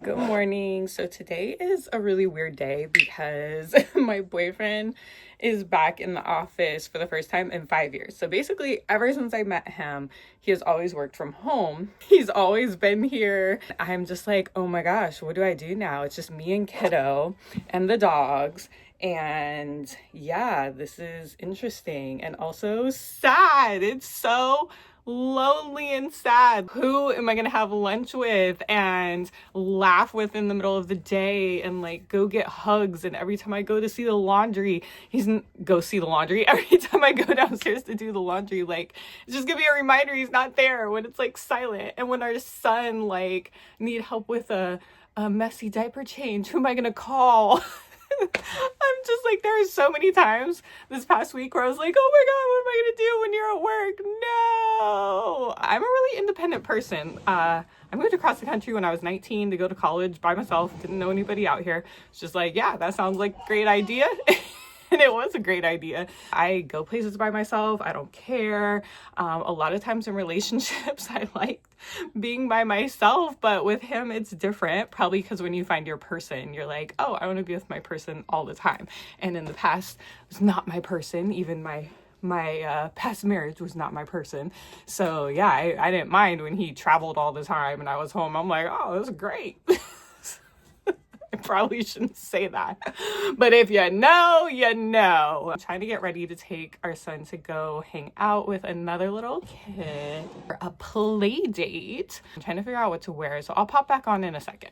Good morning. So today is a really weird day because my boyfriend is back in the office for the first time in 5 years. So basically, ever since I met him, he has always worked from home. He's always been here. I'm just like, oh my gosh, what do I do now? It's just me and kiddo and the dogs. And yeah, this is interesting and also sad. It's so lonely and sad. Who am I gonna have lunch with and laugh with in the middle of the day and like go get hugs? And every time I go to see the laundry, every time I go downstairs to do the laundry, like it's just gonna be a reminder he's not there when it's like silent. And when our son like need help with a messy diaper change, who am I gonna call? I'm just like, there are so many times this past week where I was like, oh my God, what am I gonna do when you're at work? No, I'm a really independent person. I moved across the country when I was 19 to go to college by myself. Didn't know anybody out here. It's just like, yeah, that sounds like a great idea. And it was a great idea. I go places by myself. I don't care. A lot of times in relationships, I like being by myself, but with him, it's different. Probably because when you find your person, you're like, oh, I want to be with my person all the time. And in the past, it was not my person. Even my past marriage was not my person. So yeah, I didn't mind when he traveled all the time and I was home. I'm like, oh, this is great. I probably shouldn't say that, but if you know, you know. I'm trying to get ready to take our son to go hang out with another little kid for a play date. I'm trying to figure out what to wear, so I'll pop back on in a second.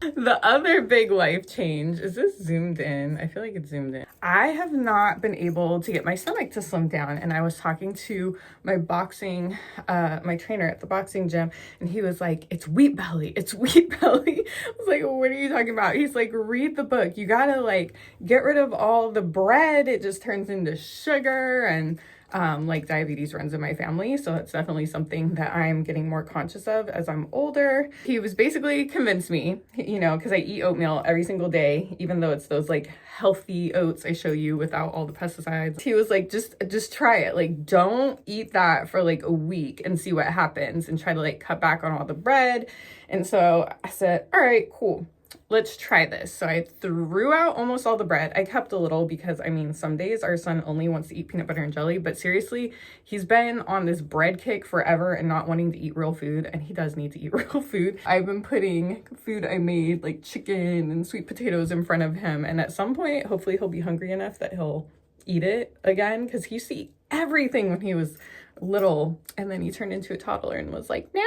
The other big life change, is this zoomed in? I feel like it's zoomed in. I have not been able to get my stomach to slim down, and I was talking to my boxing, my trainer at the boxing gym, and he was like, it's wheat belly, it's wheat belly. I was like, what are you talking about? He's like, read the book. You gotta like get rid of all the bread. It just turns into sugar, and like diabetes runs in my family, so it's definitely something that I'm getting more conscious of as I'm older. He was basically convinced me, you know, because I eat oatmeal every single day, even though it's those like healthy oats I show you without all the pesticides. He was like, just try it. Like, don't eat that for like a week and see what happens, and try to like cut back on all the bread. And so I said, all right, cool. Let's try this. So I threw out almost all the bread. I kept a little because, I mean, some days our son only wants to eat peanut butter and jelly, but seriously, he's been on this bread kick forever and not wanting to eat real food, and he does need to eat real food. I've been putting food I made, like chicken and sweet potatoes, in front of him, and at some point, hopefully he'll be hungry enough that he'll eat it again, because he used to eat everything when he was little, and then he turned into a toddler and was like, no.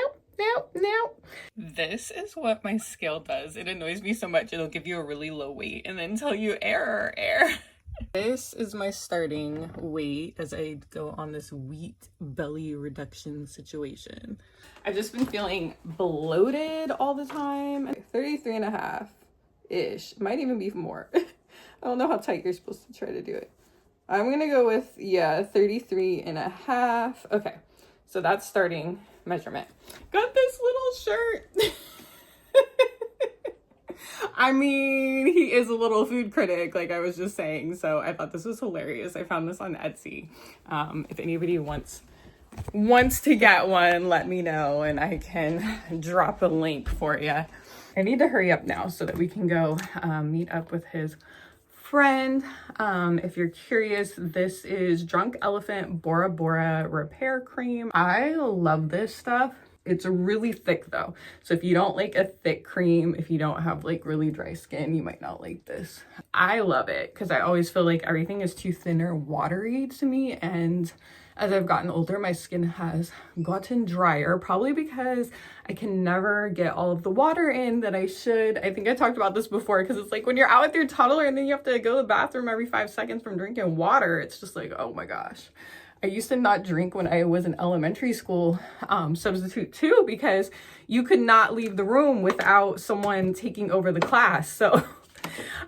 This is what my scale does. It annoys me so much. It'll give you a really low weight and then tell you error. This is my starting weight as I go on this wheat belly reduction situation. I've just been feeling bloated all the time. 33 and a half ish. Might even be more. I don't know how tight you're supposed to try to do it. I'm gonna go with, yeah, 33 and a half. Okay, so that's starting measurement. Got this little shirt. I mean, he is a little food critic, like I was just saying, so I thought this was hilarious. I found this on Etsy. If anybody wants to get one, let me know and I can drop a link for you. I need to hurry up now so that we can go meet up with his friend. If you're curious, this is Drunk Elephant Bora Bora Repair Cream. I love this stuff. It's really thick though. So if you don't like a thick cream, if you don't have like really dry skin, you might not like this. I love it because I always feel like everything is too thin or watery to me, and as I've gotten older, my skin has gotten drier, probably because I can never get all of the water in that I should. I think I talked about this before, because it's like when you're out with your toddler and then you have to go to the bathroom every 5 seconds from drinking water, it's just like, oh my gosh. I used to not drink when I was in elementary school, substitute too, because you could not leave the room without someone taking over the class. So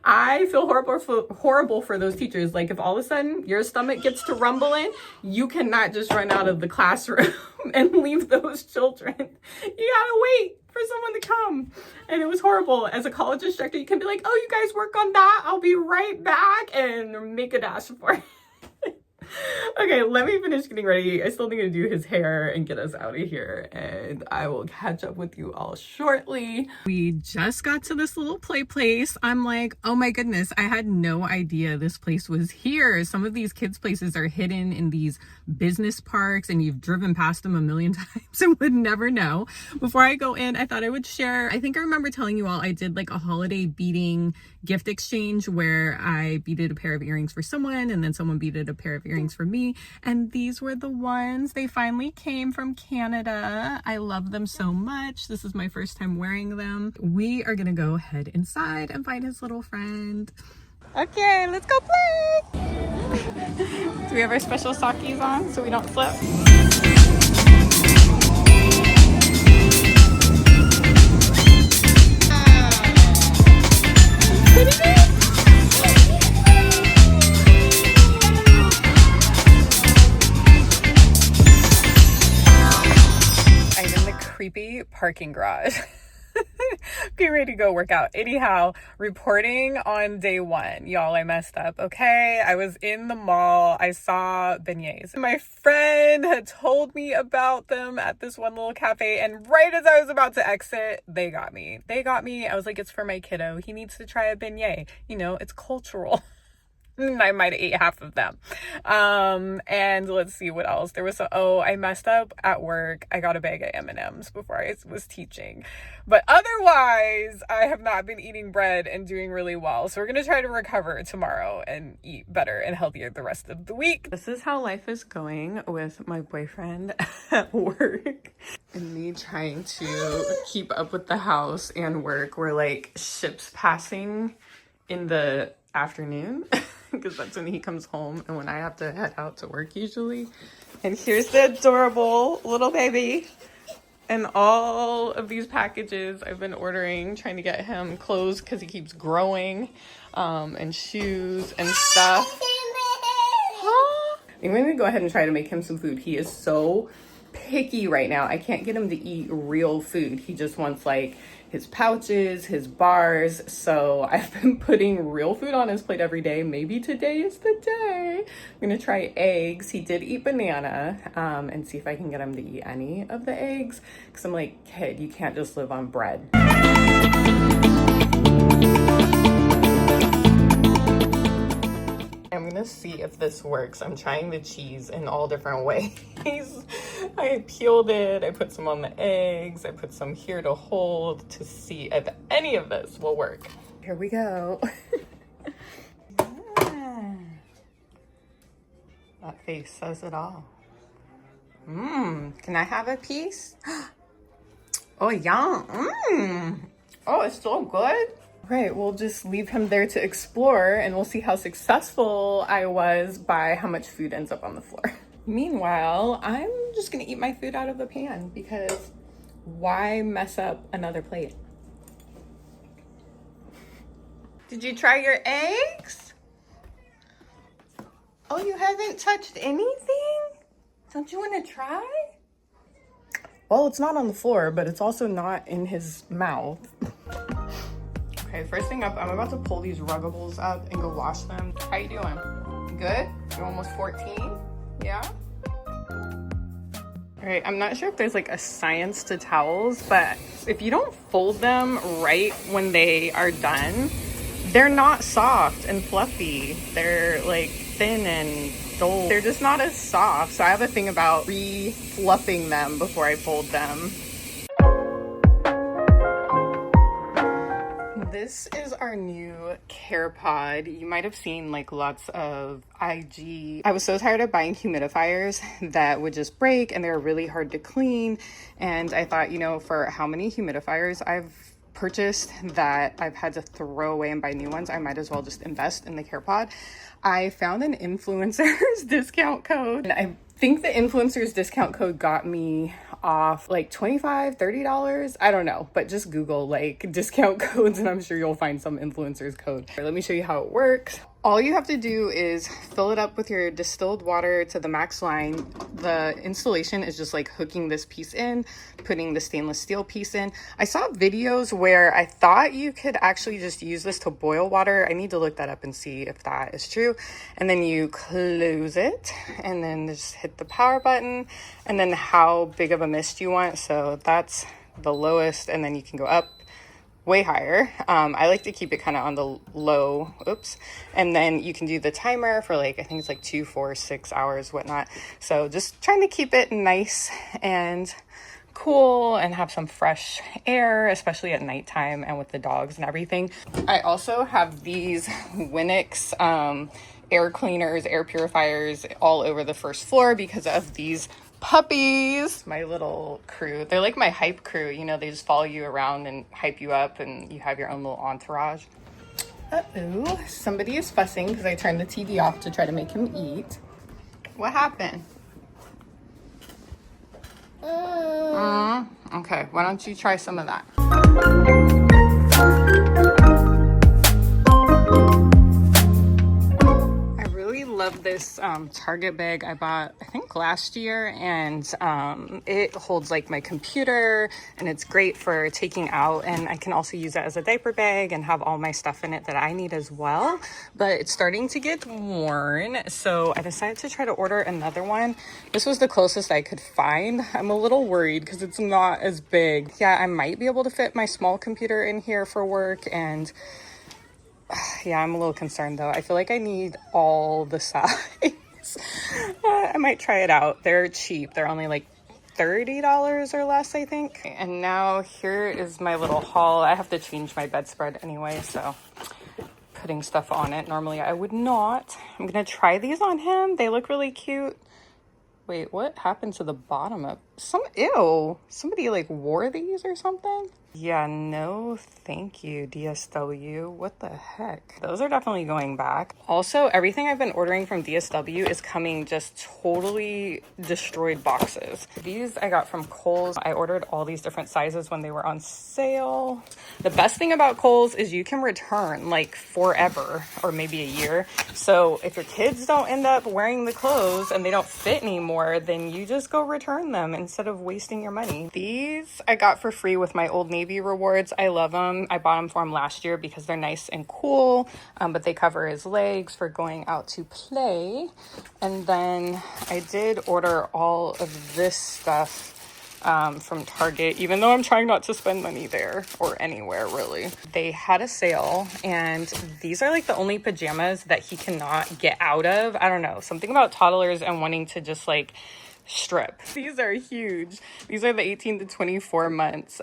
I feel horrible for those teachers. Like, if all of a sudden your stomach gets to rumbling, you cannot just run out of the classroom and leave those children. You gotta wait for someone to come. And it was horrible. As a college instructor, you can be like, oh, you guys work on that, I'll be right back, and make a dash for it. Okay, let me finish getting ready. I still need to do his hair and get us out of here, and I will catch up with you all shortly. We just got to this little play place. I'm like, oh my goodness, I had no idea this place was here. Some of these kids' places are hidden in these business parks, and you've driven past them a million times and would never know. Before I go in, I thought I would share, I think I remember telling you all I did like a holiday beading gift exchange where I beaded a pair of earrings for someone and then someone beaded a pair of earrings for me, and these were the ones. They finally came from Canada. I love them so much. This is my first time wearing them. We are gonna go head inside and find his little friend. Okay, let's go play. Do we have our special sockies on so we don't slip? Creepy parking garage. Get ready to go work out. Anyhow, reporting on day one. Y'all, I messed up, okay? I was in the mall. I saw beignets. My friend had told me about them at this one little cafe, and right as I was about to exit, they got me. I was like, it's for my kiddo. He needs to try a beignet. You know, it's cultural. I might have ate half of them. And let's see what else. There was I messed up at work. I got a bag of M&Ms before I was teaching. But otherwise, I have not been eating bread and doing really well. So we're going to try to recover tomorrow and eat better and healthier the rest of the week. This is how life is going with my boyfriend at work and me trying to keep up with the house and work. We're like ships passing in the afternoon because that's when he comes home and when I have to head out to work usually. And here's the adorable little baby and all of these packages I've been ordering, trying to get him clothes because he keeps growing, and shoes and stuff. I'm gonna go ahead and try to make him some food. He is so picky right now. I can't get him to eat real food. He just wants like his pouches, his bars. So I've been putting real food on his plate every day. Maybe today is the day. I'm gonna try eggs. He did eat banana, and see if I can get him to eat any of the eggs. Cause I'm like, kid, you can't just live on bread. I'm gonna see if this works. I'm trying the cheese in all different ways. I peeled it, I put some on the eggs, I put some here to hold to see if any of this will work. Here we go. Yeah. That face says it all. Can I have a piece? Oh, yum. Oh, it's so good. Right, we'll just leave him there to explore and we'll see how successful I was by how much food ends up on the floor. Meanwhile, I'm just gonna eat my food out of the pan because why mess up another plate? Did you try your eggs? Oh, you haven't touched anything? Don't you wanna try? Well, it's not on the floor, but it's also not in his mouth. Okay, first thing up, I'm about to pull these ruggables up and go wash them. How you doing? Good? You're almost 14? Yeah? All right, I'm not sure if there's like a science to towels, but if you don't fold them right when they are done, they're not soft and fluffy. They're like thin and dull. They're just not as soft. So I have a thing about re-fluffing them before I fold them. This is our new care pod. You might have seen like lots of IG. I was so tired of buying humidifiers that would just break and they're really hard to clean. And I thought, you know, for how many humidifiers I've purchased that I've had to throw away and buy new ones, I might as well just invest in the care pod. I found an influencer's discount code. And I think the influencer's discount code got me off like $25, $30. I don't know, but just Google like discount codes and I'm sure you'll find some influencer's code. Let me show you how it works. All you have to do is fill it up with your distilled water to the max line. The installation is just like hooking this piece in, putting the stainless steel piece in. I saw videos where I thought you could actually just use this to boil water. I need to look that up and see if that is true. And then you close it and then just hit the power button and then how big of a mist you want. So that's the lowest, and then you can go up way higher. I like to keep it kind of on the low, and then you can do the timer for like, I think it's like 2, 4, 6 hours, whatnot. So just trying to keep it nice and cool and have some fresh air, especially at nighttime and with the dogs and everything. I also have these Winix air cleaners, air purifiers all over the first floor because of these puppies. My little crew, they're like my hype crew, you know, they just follow you around and hype you up and you have your own little entourage. Uh-oh, somebody is fussing because I turned the TV off to try to make him eat. What happened? Okay, why don't you try some of that? Love this Target bag I bought I think last year, and it holds like my computer and it's great for taking out, and I can also use it as a diaper bag and have all my stuff in it that I need as well. But it's starting to get worn, so I decided to try to order another one. This was the closest I could find. I'm a little worried because it's not as big. Yeah, I might be able to fit my small computer in here for work, and yeah, I'm a little concerned though. I feel like I need all the size. I might try it out. They're cheap. They're only like $30 or less, I think. And now here is my little haul. I have to change my bedspread anyway, so putting stuff on it. Normally I would not. I'm gonna try these on him. They look really cute. Wait, what happened to the bottom of ew, somebody like wore these or something? Yeah, no thank you, DSW. What the heck? Those are definitely going back. Also, everything I've been ordering from DSW is coming just totally destroyed boxes. These I got from Kohl's. I ordered all these different sizes when they were on sale. The best thing about Kohl's is you can return like forever or maybe a year. So if your kids don't end up wearing the clothes and they don't fit anymore, then you just go return them instead of wasting your money. These I got for free with my Old Navy rewards. I love them. I bought them for him last year because they're nice and cool, but they cover his legs for going out to play. And then I did order all of this stuff from Target, even though I'm trying not to spend money there or anywhere really. They had a sale, and these are like the only pajamas that he cannot get out of. I don't know, something about toddlers and wanting to just like strip. These are huge. These are the 18 to 24 months.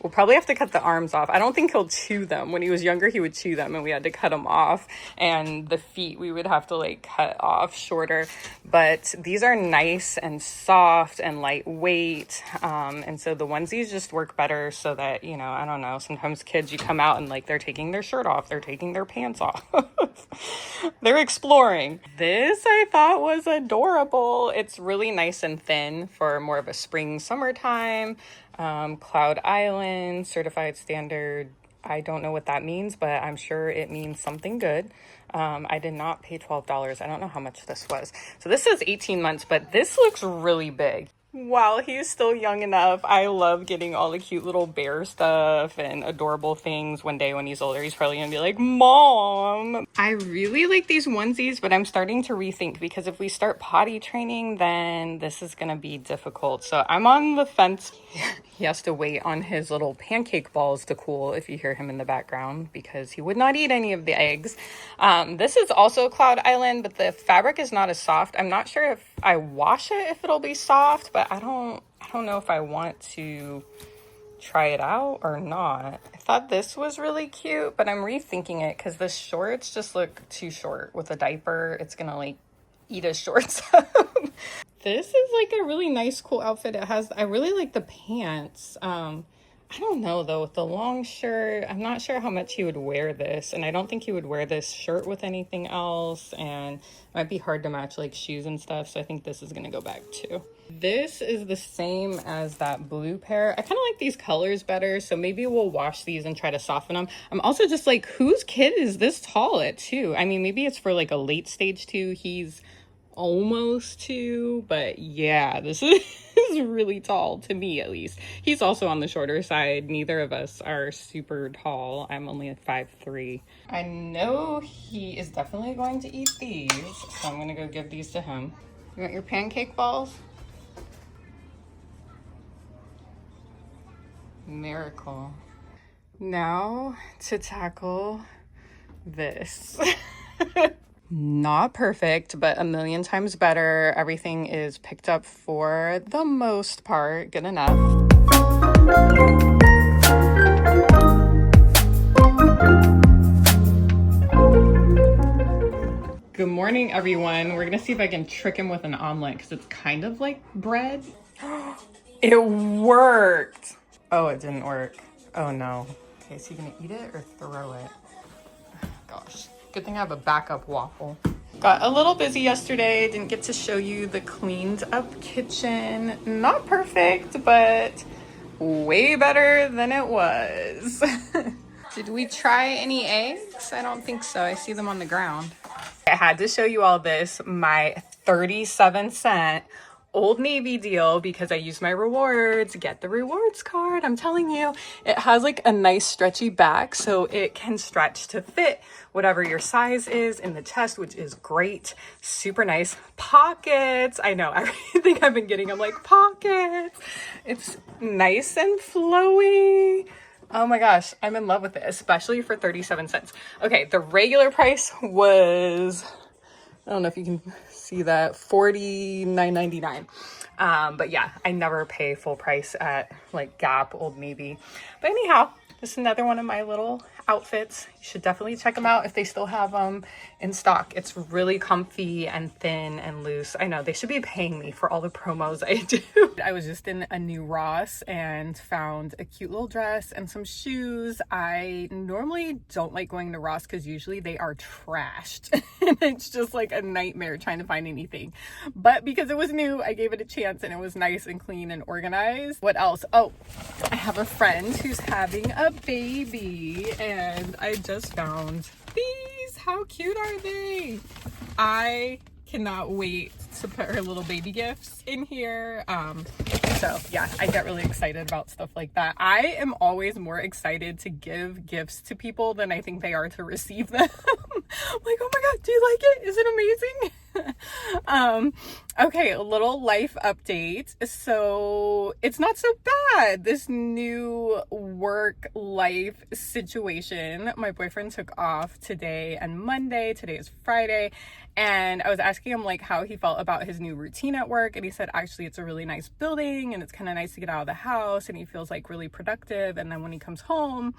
We'll probably have to cut the arms off. I don't think he'll chew them. When he was younger, he would chew them and we had to cut them off. And the feet, we would have to like cut off shorter. But these are nice and soft and lightweight. And so the onesies just work better so that, you know, I don't know, sometimes kids, you come out and like they're taking their shirt off, they're taking their pants off. They're exploring. This I thought was adorable. It's really nice and thin for more of a spring, summertime. Cloud Island, certified standard. I don't know what that means, but I'm sure it means something good. I did not pay $12. I don't know how much this was. So this is 18 months, but this looks really big. While he's still young enough, I love getting all the cute little bear stuff and adorable things. One day when he's older, he's probably gonna be like, Mom! I really like these onesies, but I'm starting to rethink because if we start potty training, then this is gonna be difficult. So I'm on the fence. He has to wait on his little pancake balls to cool if you hear him in the background because he would not eat any of the eggs. This is also Cloud Island, but the fabric is not as soft. I'm not sure if I wash it if it'll be soft, but I don't know if I want to try it out or not. I thought this was really cute, but I'm rethinking it because the shorts just look too short. With a diaper, it's gonna like eat his shorts up. This is like a really nice, cool outfit. It has, I really like the pants. I don't know though, with the long shirt, I'm not sure how much he would wear this, and I don't think he would wear this shirt with anything else, and it might be hard to match like shoes and stuff, so I think this is gonna go back too. This is the same as that blue pair. I kind of like these colors better, so maybe we'll wash these and try to soften them. I'm also just like, whose kid is this tall at 2? I mean, maybe it's for like a late stage 2. He's almost 2, but yeah, this is really tall to me, at least. He's also on the shorter side. Neither of us are super tall. I'm only at 5'3". I know he is definitely going to eat these, so I'm gonna go give these to him. You want your pancake balls? Miracle. Now to tackle this. Not perfect, but a million times better. Everything is picked up for the most part. Good enough. Good morning, everyone. We're gonna see if I can trick him with an omelet because it's kind of like bread. It worked. Oh, it didn't work. Oh no. Okay, is he gonna eat it or throw it? Gosh, good thing I have a backup waffle. Got a little busy yesterday. Didn't get to show you the cleaned up kitchen. Not perfect, but way better than it was. Did we try any eggs? I don't think so. I see them on the ground. I had to show you all this, my 37-cent Old Navy deal, because I use my rewards. Get the rewards card. I'm telling you, it has like a nice stretchy back, so it can stretch to fit whatever your size is in the chest, which is great. Super nice. Pockets. I know everything I've been getting, I'm like, pockets. It's nice and flowy. Oh my gosh, I'm in love with it, especially for 37 cents. Okay, the regular price was, I don't know if you can see that, $49.99. But yeah, I never pay full price at like Gap, Old Navy. But anyhow, this is another one of my little outfits. You should definitely check them out if they still have them in stock. It's really comfy and thin and loose. I know they should be paying me for all the promos I do. I was just in a new Ross and found a cute little dress and some shoes. I normally don't like going to Ross because usually they are trashed and it's just like a nightmare trying to find anything. But because it was new, I gave it a chance and it was nice and clean and organized. What else? Oh, I have a friend who's having a baby and I just found these. How cute are they? I cannot wait to put her little baby gifts in here. So yeah, I get really excited about stuff like that. I am always more excited to give gifts to people than I think they are to receive them. I'm like, oh my god, do you like it? Is it amazing? Okay, a little life update. So it's not so bad, this new work life situation. My boyfriend took off today and Monday. Today is Friday. And I was asking him like how he felt about his new routine at work. And he said, actually, it's a really nice building and it's kind of nice to get out of the house and he feels like really productive. And then when he comes home,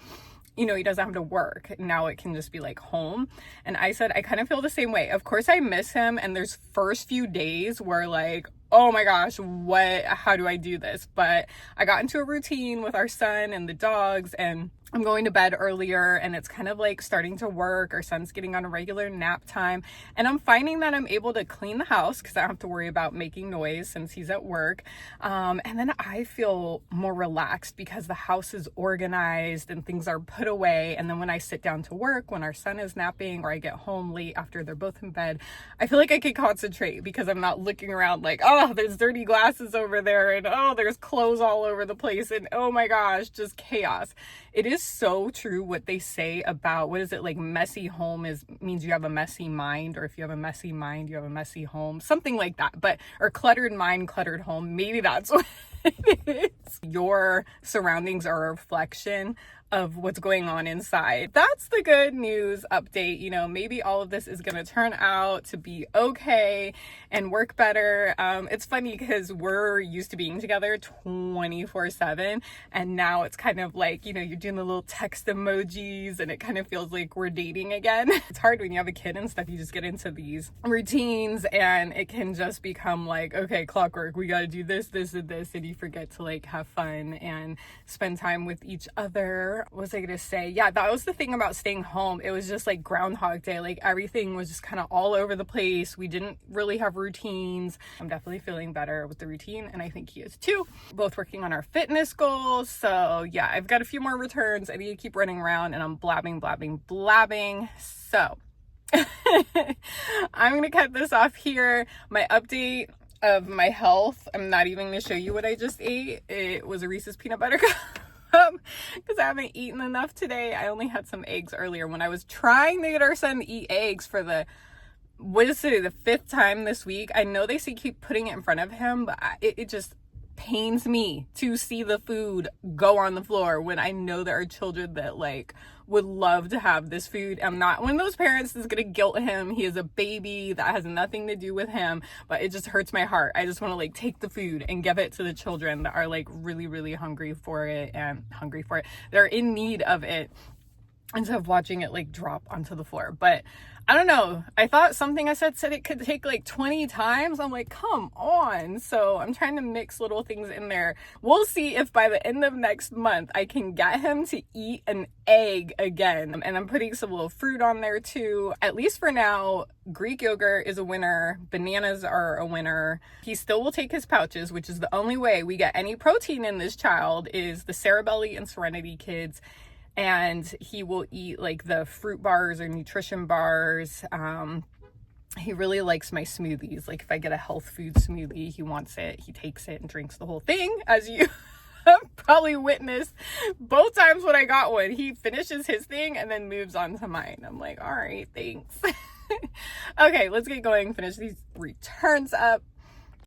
you know, he doesn't have to work. Now it can just be like home. And I said, I kind of feel the same way. Of course I miss him. And there's first few days where like, oh my gosh, how do I do this? But I got into a routine with our son and the dogs and I'm going to bed earlier and it's kind of like starting to work. Our son's getting on a regular nap time and I'm finding that I'm able to clean the house because I don't have to worry about making noise since he's at work. And then I feel more relaxed because the house is organized and things are put away. And then when I sit down to work, when our son is napping or I get home late after they're both in bed, I feel like I can concentrate because I'm not looking around like, oh, there's dirty glasses over there and oh, there's clothes all over the place and oh my gosh, just chaos. It is so true what they say about, what is it, like messy home means you have a messy mind, or if you have a messy mind, you have a messy home, something like that. But, or cluttered mind, cluttered home, maybe that's what it is. Your surroundings are a reflection of what's going on inside. That's the good news update. You know, maybe all of this is going to turn out to be okay and work better. It's funny because we're used to being together 24/7 and now it's kind of like, you know, you're doing the little text emojis and it kind of feels like we're dating again. It's hard when you have a kid and stuff. You just get into these routines and it can just become like, okay, clockwork, we got to do this, this, and this, and you forget to like have fun and spend time with each other. What was I gonna say? Yeah, that was the thing about staying home. It was just like Groundhog Day. Like everything was just kind of all over the place. We didn't really have routines. I'm definitely feeling better with the routine, and I think he is too. Both working on our fitness goals. So yeah, I've got a few more returns. I need to keep running around, and I'm blabbing. So I'm gonna cut this off here. My update of my health. I'm not even gonna show you what I just ate. It was a Reese's peanut butter cup because I haven't eaten enough today. I only had some eggs earlier when I was trying to get our son to eat eggs for the 5th time this week. I know they say keep putting it in front of him, but it just pains me to see the food go on the floor when I know there are children that like would love to have this food. I'm not one of those parents that's gonna guilt him. He is a baby. That has nothing to do with him, but it just hurts my heart. I just want to like take the food and give it to the children that are like really hungry for it. They're in need of it, instead of watching it like drop onto the floor. But I don't know. I thought something I said it could take like 20 times. I'm like, come on. So I'm trying to mix little things in there. We'll see if by the end of next month I can get him to eat an egg again. And I'm putting some little fruit on there too. At least for now, Greek yogurt is a winner. Bananas are a winner. He still will take his pouches, which is the only way we get any protein in this child is the Cerebelli and Serenity Kids. And he will eat like the fruit bars or nutrition bars. He really likes my smoothies. Like if I get a health food smoothie, he wants it. He takes it and drinks the whole thing, as you probably witnessed both times when I got one. He finishes his thing and then moves on to mine. I'm like, all right, thanks. Okay, let's get going. Finish these returns up.